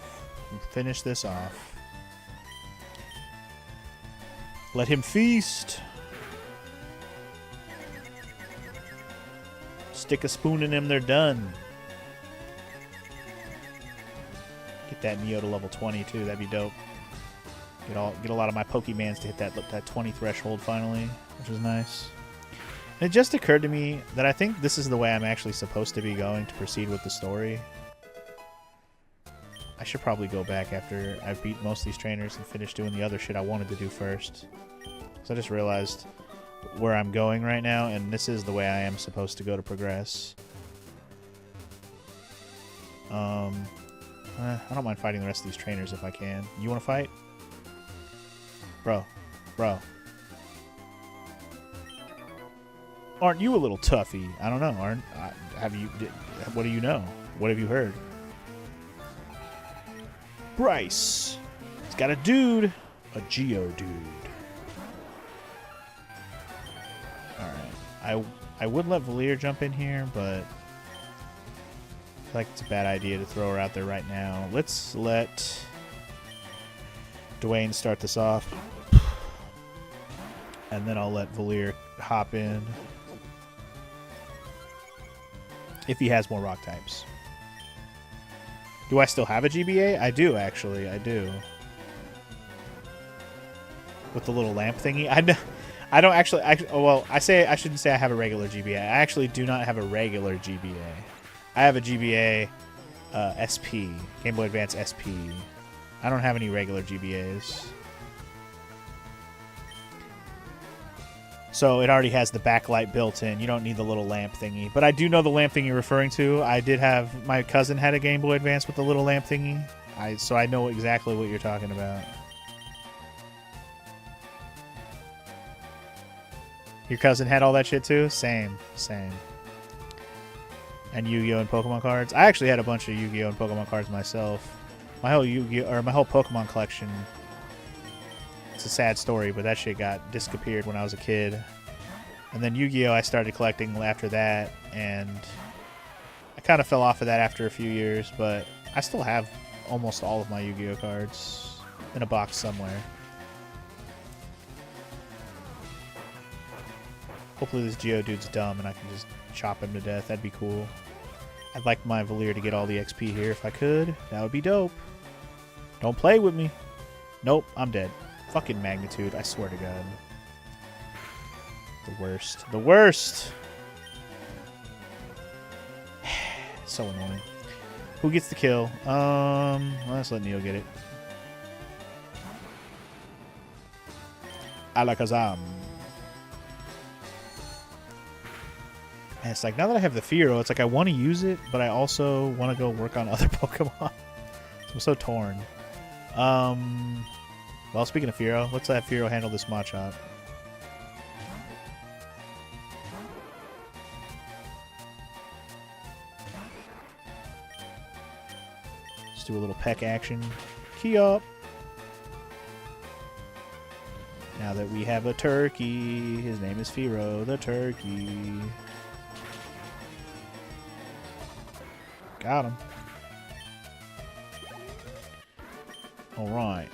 finish this off. Let him feast. Stick a spoon in them, they're done. Get that Neo to level 20 too, that'd be dope. Get a lot of my Pokemans to hit that 20 threshold finally, which is nice. And it just occurred to me that I think this is the way I'm actually supposed to be going to proceed with the story. I should probably go back after I've beat most of these trainers and finish doing the other shit I wanted to do first. So I just realized where I'm going right now, and this is the way I am supposed to go to progress. I don't mind fighting the rest of these trainers if I can. You want to fight? Bro. Aren't you a little toughy? I don't know. What do you know? What have you heard? Bryce. He's got a dude. A Geodude. Alright. I would let Valier jump in here, but I feel like it's a bad idea to throw her out there right now. Let's let Dwayne start this off. And then I'll let Valier hop in. If he has more rock types. Do I still have a GBA? I do, actually. I do. With the little lamp thingy. I don't actually. Well, I shouldn't say I have a regular GBA. I actually do not have a regular GBA. I have a GBA SP, Game Boy Advance SP. I don't have any regular GBAs. So it already has the backlight built in. You don't need the little lamp thingy. But I do know the lamp thing you're referring to. I did have... My cousin had a Game Boy Advance with the little lamp thingy. So I know exactly what you're talking about. Your cousin had all that shit too? Same. And Yu-Gi-Oh! And Pokemon cards. I actually had a bunch of Yu-Gi-Oh! And Pokemon cards myself. My whole my whole Pokemon collection... It's a sad story, but that shit got disappeared when I was a kid. And then Yu-Gi-Oh! I started collecting after that, and I kind of fell off of that after a few years, but I still have almost all of my Yu-Gi-Oh! Cards in a box somewhere. Hopefully this Geodude's dumb and I can just chop him to death. That'd be cool. I'd like my Valier to get all the XP here if I could. That would be dope. Don't play with me. Nope, I'm dead. Fucking magnitude, I swear to God. The worst. The worst! So annoying. Who gets the kill? Let's let Neil get it. Alakazam. And it's like, now that I have the Fearow, it's like I want to use it, but I also want to go work on other Pokemon. I'm so torn. Well, speaking of Fearow, let's have Fearow handle this Machop. Let's do a little peck action. Key up! Now that we have a turkey, his name is Fearow the turkey. Got him. Alright.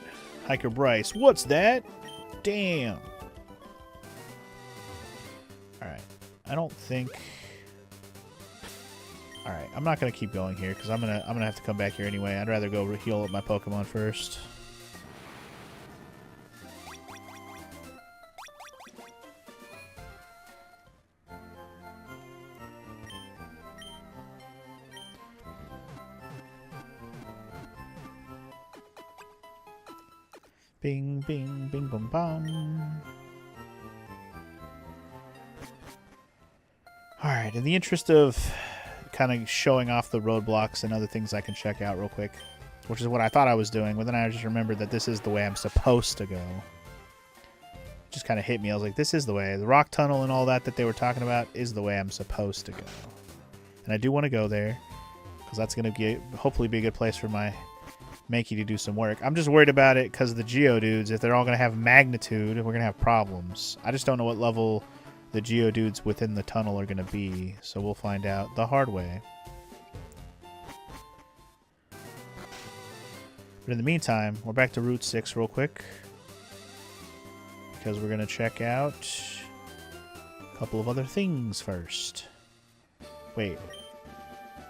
Hiker Bryce. What's that? Damn. Alright. I don't think... Alright. I'm not going to keep going here because I'm gonna have to come back here anyway. I'd rather go heal up my Pokemon first. Bing, bing, bing, bum, bum. Alright, in the interest of kind of showing off the roadblocks and other things I can check out real quick, which is what I thought I was doing, but then I just remembered that this is the way I'm supposed to go. It just kind of hit me. I was like, this is the way. The rock tunnel and all that they were talking about is the way I'm supposed to go. And I do want to go there, because that's going to hopefully be a good place for my Mankey to do some work. I'm just worried about it because of the Geodudes. If they're all going to have magnitude, we're going to have problems. I just don't know what level the Geodudes within the tunnel are going to be, so we'll find out the hard way. But in the meantime, we're back to Route 6 real quick, because we're going to check out a couple of other things first. Wait.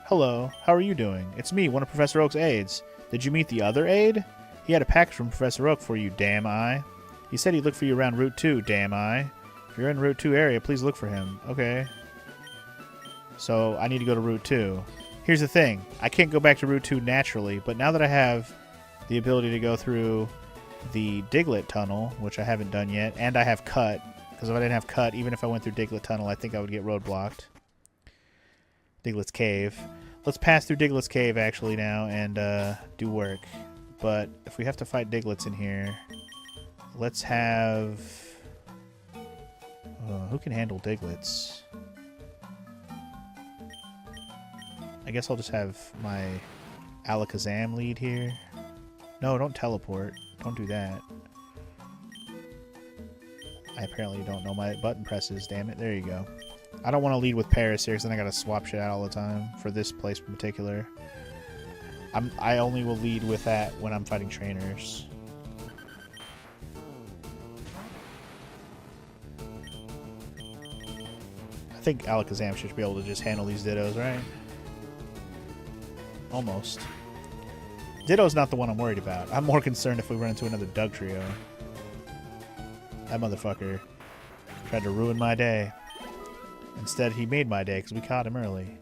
Hello, how are you doing? It's me, one of Professor Oak's aides. Did you meet the other aide? He had a package from Professor Oak for you, damn eye. He said he'd look for you around Route 2, damn eye. If you're in Route 2 area, please look for him. Okay. So, I need to go to Route 2. Here's the thing. I can't go back to Route 2 naturally, but now that I have the ability to go through the Diglett Tunnel, which I haven't done yet, and I have Cut, because if I didn't have Cut, even if I went through Diglett Tunnel, I think I would get roadblocked. Diglett's Cave. Let's pass through Diglett's Cave, actually, now, and do work. But if we have to fight Diglets in here, let's have... who can handle Diglets? I guess I'll just have my Alakazam lead here. No, don't teleport. Don't do that. I apparently don't know my button presses, damn it. There you go. I don't want to lead with Paris here, because then I gotta swap shit out all the time for this place in particular. I only will lead with that when I'm fighting trainers. I think Alakazam should be able to just handle these Dittos, right? Almost. Ditto's not the one I'm worried about. I'm more concerned if we run into another Dugtrio. That motherfucker Tried to ruin my day. Instead, he made my day because we caught him early.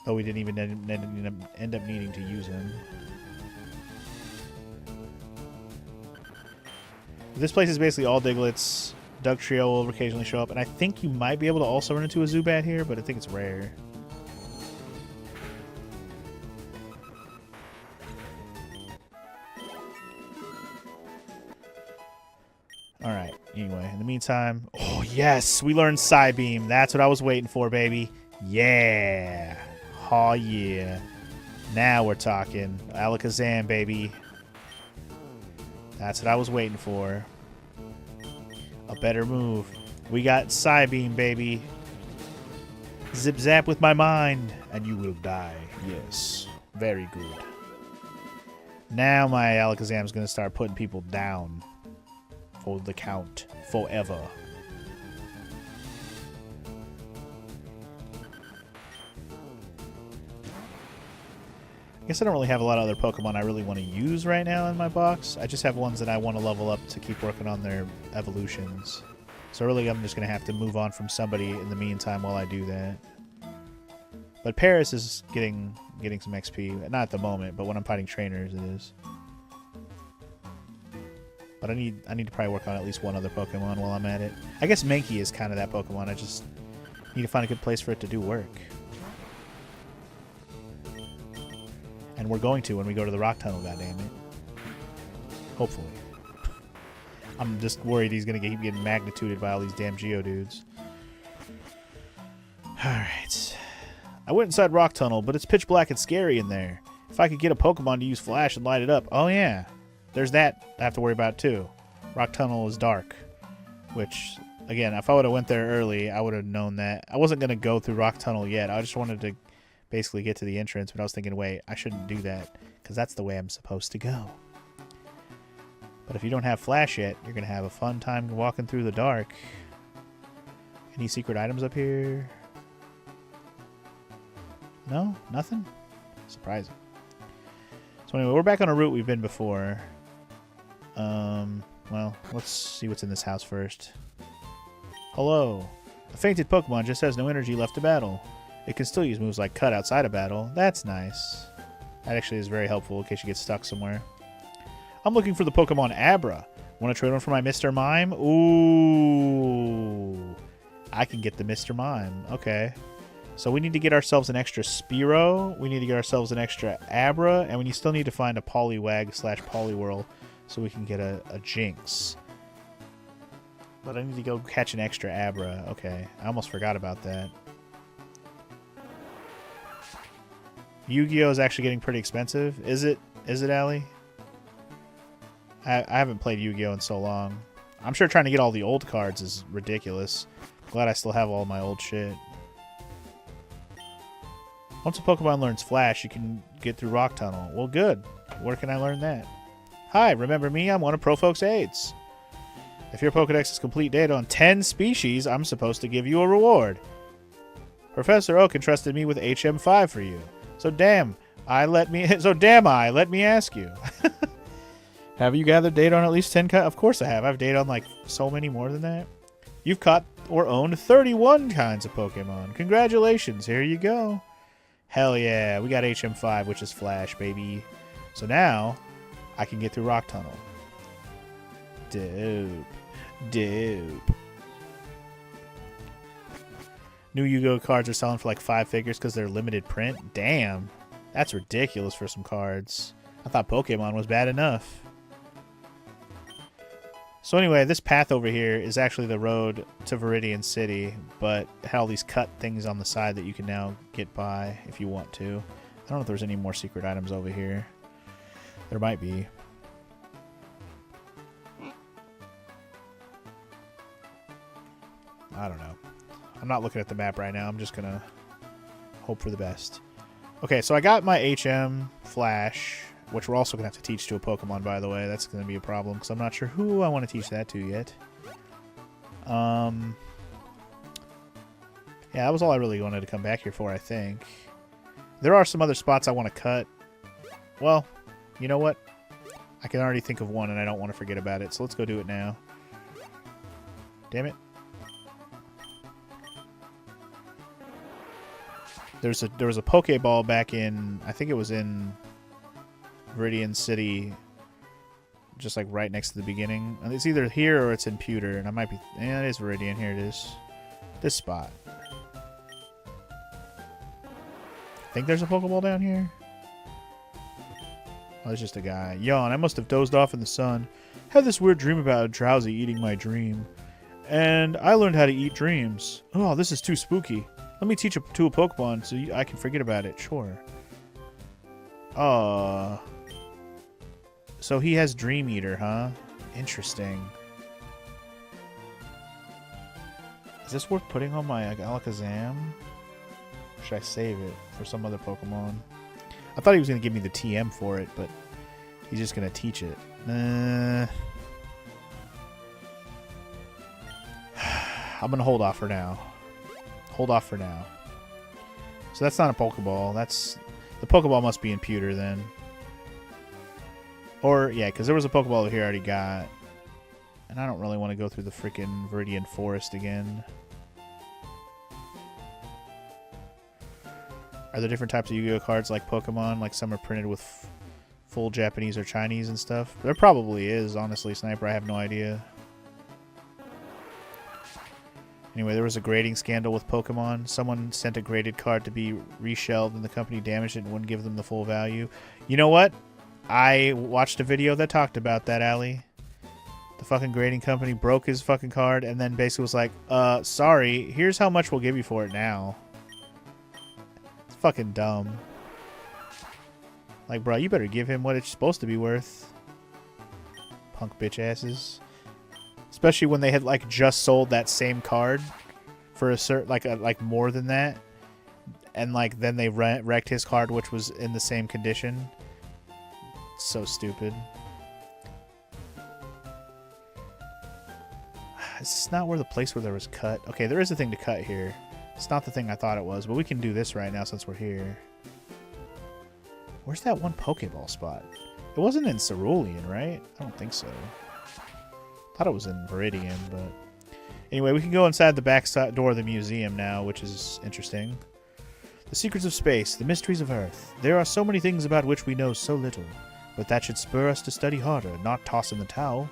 Though we didn't even end up needing to use him. This place is basically all Diglets. Doug Trio will occasionally show up, and I think you might be able to also run into a Zubat here, but I think it's rare. Alright, anyway, in the meantime... Oh, yes! We learned Psybeam. That's what I was waiting for, baby. Yeah! Oh, yeah. Now we're talking. Alakazam, baby. That's what I was waiting for. A better move. We got Psybeam, baby. Zip zap with my mind, and you will die. Yes. Very good. Now my Alakazam's going to start putting people down. For the count. Forever. I guess I don't really have a lot of other Pokemon I really want to use right now in my box. I just have ones that I want to level up to keep working on their evolutions. So really I'm just going to have to move on from somebody in the meantime while I do that. But Paris is getting some XP. Not at the moment, but when I'm fighting trainers it is. But I need to probably work on at least one other Pokemon while I'm at it. I guess Mankey is kind of that Pokemon. I just need to find a good place for it to do work. And we're going to when we go to the rock tunnel, goddammit. Hopefully. I'm just worried he's going to keep getting magnituded by all these damn Geodudes. Alright. I went inside Rock Tunnel, but it's pitch black and scary in there. If I could get a Pokemon to use Flash and light it up. Oh yeah. There's that I have to worry about too. Rock Tunnel is dark. Which, again, if I would have went there early, I would have known that. I wasn't going to go through Rock Tunnel yet. I just wanted to basically get to the entrance, but I was thinking, wait, I shouldn't do that because that's the way I'm supposed to go. But if you don't have Flash yet, you're going to have a fun time walking through the dark. Any secret items up here? No? Nothing? Surprising. So anyway, we're back on a route we've been before. Well, let's see what's in this house first. Hello. A fainted Pokemon just has no energy left to battle. It can still use moves like Cut outside of battle. That's nice. That actually is very helpful in case you get stuck somewhere. I'm looking for the Pokemon Abra. Want to trade one for my Mr. Mime? Ooh. I can get the Mr. Mime. Okay. So we need to get ourselves an extra Spearow. We need to get ourselves an extra Abra. And we still need to find a Poliwag / Poliwhirl so we can get a Jinx. But I need to go catch an extra Abra. Okay. I almost forgot about that. Yu-Gi-Oh! Is actually getting pretty expensive. Is it, Allie? I haven't played Yu-Gi-Oh! In so long. I'm sure trying to get all the old cards is ridiculous. Glad I still have all my old shit. Once a Pokemon learns Flash, you can get through Rock Tunnel. Well, good. Where can I learn that? Hi, remember me? I'm one of ProFolk's aides. If your Pokedex has complete data on 10 species, I'm supposed to give you a reward. Professor Oak entrusted me with HM5 for you. So damn I, let me ask you. Have you gathered data on at least 10 Of course I have. I have data on like so many more than that. You've caught or owned 31 kinds of Pokemon. Congratulations. Here you go. Hell yeah. We got HM5, which is Flash, baby. So now I can get through Rock Tunnel. Dope. Dope. New Yu-Gi-Oh! Cards are selling for like 5 figures because they're limited print. Damn. That's ridiculous for some cards. I thought Pokemon was bad enough. So anyway, this path over here is actually the road to Viridian City, but it had all these cut things on the side that you can now get by if you want to. I don't know if there's any more secret items over here. There might be. I don't know. I'm not looking at the map right now. I'm just going to hope for the best. Okay, so I got my HM Flash, which we're also going to have to teach to a Pokemon, by the way. That's going to be a problem, because I'm not sure who I want to teach that to yet. Yeah, that was all I really wanted to come back here for, I think. There are some other spots I want to cut. Well, you know what? I can already think of one, and I don't want to forget about it, so let's go do it now. Damn it. There was a Pokeball back in, I think it was in Viridian City, just like right next to the beginning. And it's either here or it's in Pewter, and I might be, yeah, it is Viridian. Here it is. This spot. I think there's a Pokeball down here. Oh, it's just a guy. Yawn. I must have dozed off in the sun. Had this weird dream about a drowsy eating my dream. And I learned how to eat dreams. Oh, this is too spooky. Let me teach it to a Pokemon so I can forget about it. Sure. So he has Dream Eater, huh? Interesting. Is this worth putting on my Alakazam? Or should I save it for some other Pokemon? I thought he was going to give me the TM for it, but he's just going to teach it. I'm going to hold off for now. Hold off for now. So that's not a Pokeball. That's... The Pokeball must be in Pewter then. Or, yeah, because there was a Pokeball over here I already got. And I don't really want to go through the freaking Viridian Forest again. Are there different types of Yu-Gi-Oh cards like Pokemon? Like some are printed with full Japanese or Chinese and stuff? There probably is, honestly, Sniper. I have no idea. Anyway, there was a grading scandal with Pokemon. Someone sent a graded card to be reshelved and the company damaged it and wouldn't give them the full value. You know what? I watched a video that talked about that, Allie. The fucking grading company broke his fucking card and then basically was like, sorry, here's how much we'll give you for it now. It's fucking dumb. Like, bro, you better give him what it's supposed to be worth. Punk bitch asses. Especially when they had like just sold that same card for a certain like more than that, and like then they wrecked his card, which was in the same condition. So stupid. This is not where the place where there was cut. Okay, there is a thing to cut here. It's not the thing I thought it was, but we can do this right now since we're here. Where's that one Pokeball spot? It wasn't in Cerulean, right? I don't think so. Thought it was in Viridian, but... Anyway, we can go inside the back door of the museum now, which is interesting. The secrets of space, the mysteries of Earth. There are so many things about which we know so little, but that should spur us to study harder, not toss in the towel.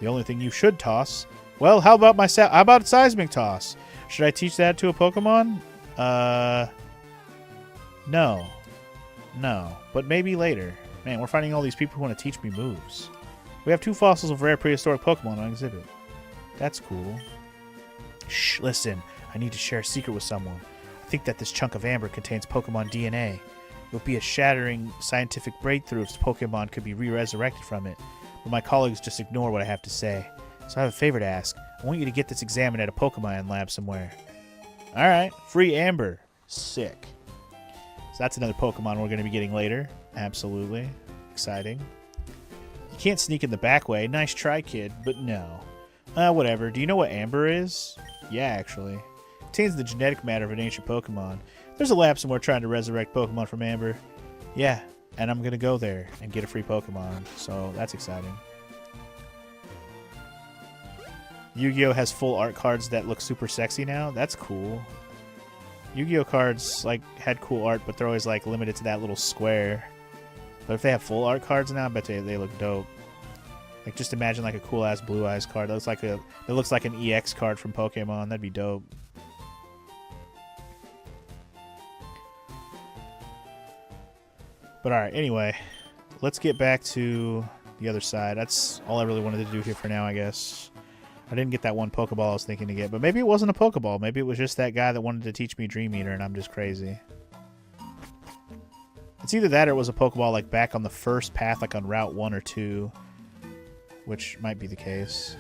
The only thing you should toss... Well, how about Seismic Toss? Should I teach that to a Pokemon? No. No, but maybe later. Man, we're finding all these people who want to teach me moves. We have 2 fossils of rare prehistoric Pokemon on exhibit. That's cool. Shh, listen. I need to share a secret with someone. I think that this chunk of amber contains Pokemon DNA. It would be a shattering scientific breakthrough if Pokemon could be re-resurrected from it. But my colleagues just ignore what I have to say. So I have a favor to ask. I want you to get this examined at a Pokemon lab somewhere. Alright, free amber. Sick. So that's another Pokemon we're going to be getting later. Absolutely. Exciting. You can't sneak in the back way. Nice try, kid, but no. Whatever. Do you know what amber is? Yeah, actually. It contains the genetic matter of an ancient Pokemon. There's a lab somewhere trying to resurrect Pokemon from amber. Yeah, and I'm going to go there and get a free Pokemon, so that's exciting. Yu-Gi-Oh! Has full art cards that look super sexy now. That's cool. Yu-Gi-Oh! Cards like had cool art, but they're always like limited to that little square. But if they have full art cards now, I bet they look dope. Like just imagine like a cool ass Blue Eyes card. That looks like an EX card from Pokemon. That'd be dope. But alright, anyway, let's get back to the other side. That's all I really wanted to do here for now, I guess. I didn't get that one Pokeball I was thinking to get, but maybe it wasn't a Pokeball. Maybe it was just that guy that wanted to teach me Dream Eater, and I'm just crazy. It's either that or it was a Pokeball like back on the first path, like on Route 1 or 2, which might be the case.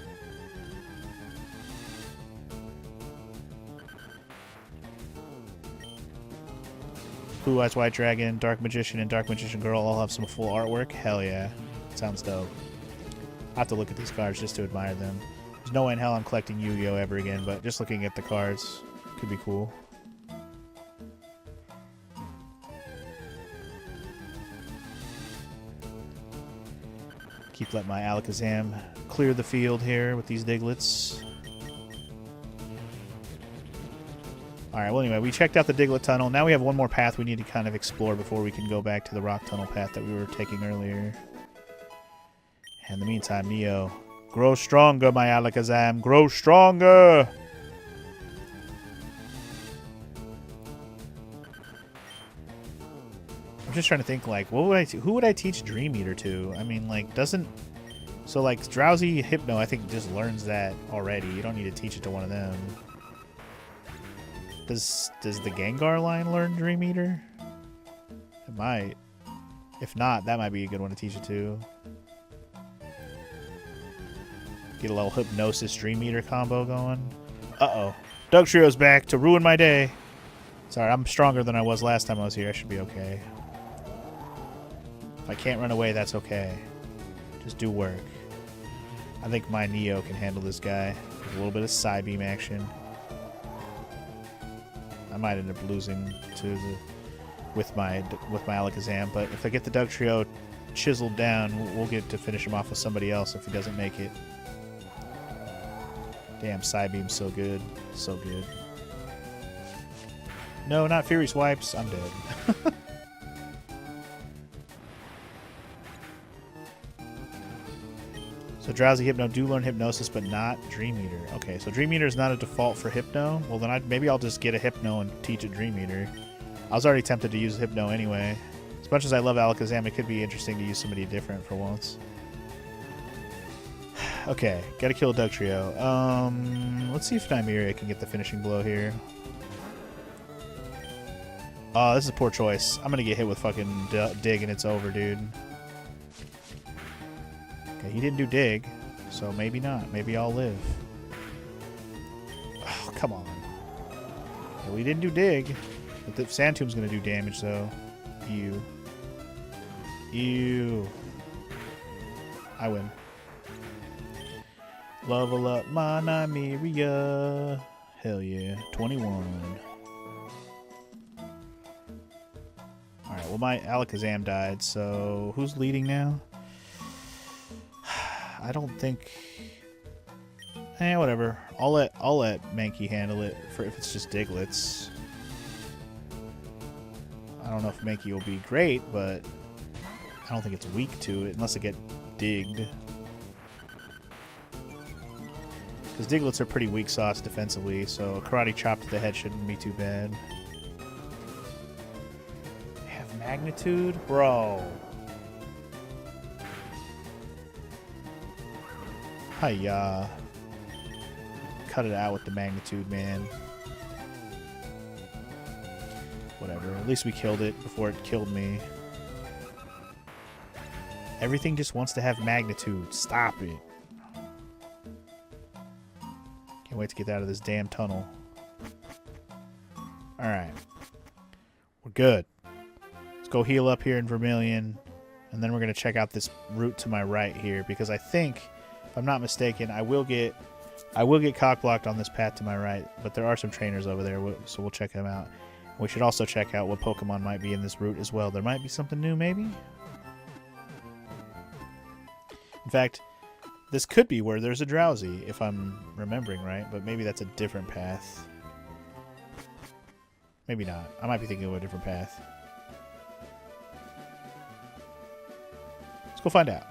Blue Eyes White Dragon, Dark Magician, and Dark Magician Girl all have some full artwork. Hell yeah. Sounds dope. I have to look at these cards just to admire them. There's no way in hell I'm collecting Yu-Gi-Oh! Ever again, but just looking at the cards could be cool. Keep letting my Alakazam clear the field here with these Diglets. Alright, well anyway, we checked out the Diglett Tunnel. Now we have one more path we need to kind of explore before we can go back to the Rock Tunnel path that we were taking earlier. In the meantime, Neo, grow stronger, my Alakazam. Grow stronger! I'm just trying to think, like, what would who would I teach Dream Eater to? I mean, like, doesn't... So, like, Drowsy Hypno, I think, just learns that already. You don't need to teach it to one of them. Does the Gengar line learn Dream Eater? It might. If not, that might be a good one to teach it to. Get a little Hypnosis Dream Eater combo going. Uh-oh. Dugtrio's back to ruin my day. Sorry, I'm stronger than I was last time I was here. I should be okay. If I can't run away, that's okay. Just do work. I think my Neo can handle this guy. A little bit of Psybeam action. I might end up losing to with my Alakazam, but if I get the Dugtrio chiseled down, we'll get to finish him off with somebody else if he doesn't make it. Damn, Psybeam's so good. So good. No, not Fury Swipes. I'm dead. So Drowsy Hypno do learn Hypnosis, but not Dream Eater. Okay, so Dream Eater is not a default for Hypno. Well, then maybe I'll just get a Hypno and teach a Dream Eater. I was already tempted to use Hypno anyway. As much as I love Alakazam, it could be interesting to use somebody different for once. Okay, gotta kill a Dugtrio. Let's see if Nymeria can get the finishing blow here. Oh, this is a poor choice. I'm gonna get hit with fucking Dig and it's over, dude. Okay, he didn't do Dig, so maybe not. Maybe I'll live. Oh, come on. Well, he didn't do Dig. But the Sand Tomb's gonna do damage, though. Ew. Ew. I win. Level up my Nymeria. Hell yeah. 21. Alright, well my Alakazam died, so who's leading now? I don't think... whatever. I'll let Mankey handle it for if it's just Digletts. I don't know if Mankey will be great, but I don't think it's weak to it unless it get digged. Because Digletts are pretty weak sauce defensively, so a Karate Chop to the head shouldn't be too bad. Have Magnitude? Bro. Hiya. Cut it out with the Magnitude, man. Whatever. At least we killed it before it killed me. Everything just wants to have Magnitude. Stop it. Can't wait to get out of this damn tunnel. Alright. We're good. Let's go heal up here in Vermilion. And then we're going to check out this route to my right here. Because I think, if I'm not mistaken, I will get cock-blocked on this path to my right. But there are some trainers over there, so we'll check them out. We should also check out what Pokemon might be in this route as well. There might be something new, maybe? In fact, this could be where there's a Drowsy, if I'm remembering right, but maybe that's a different path. Maybe not. I might be thinking of a different path. Let's go find out.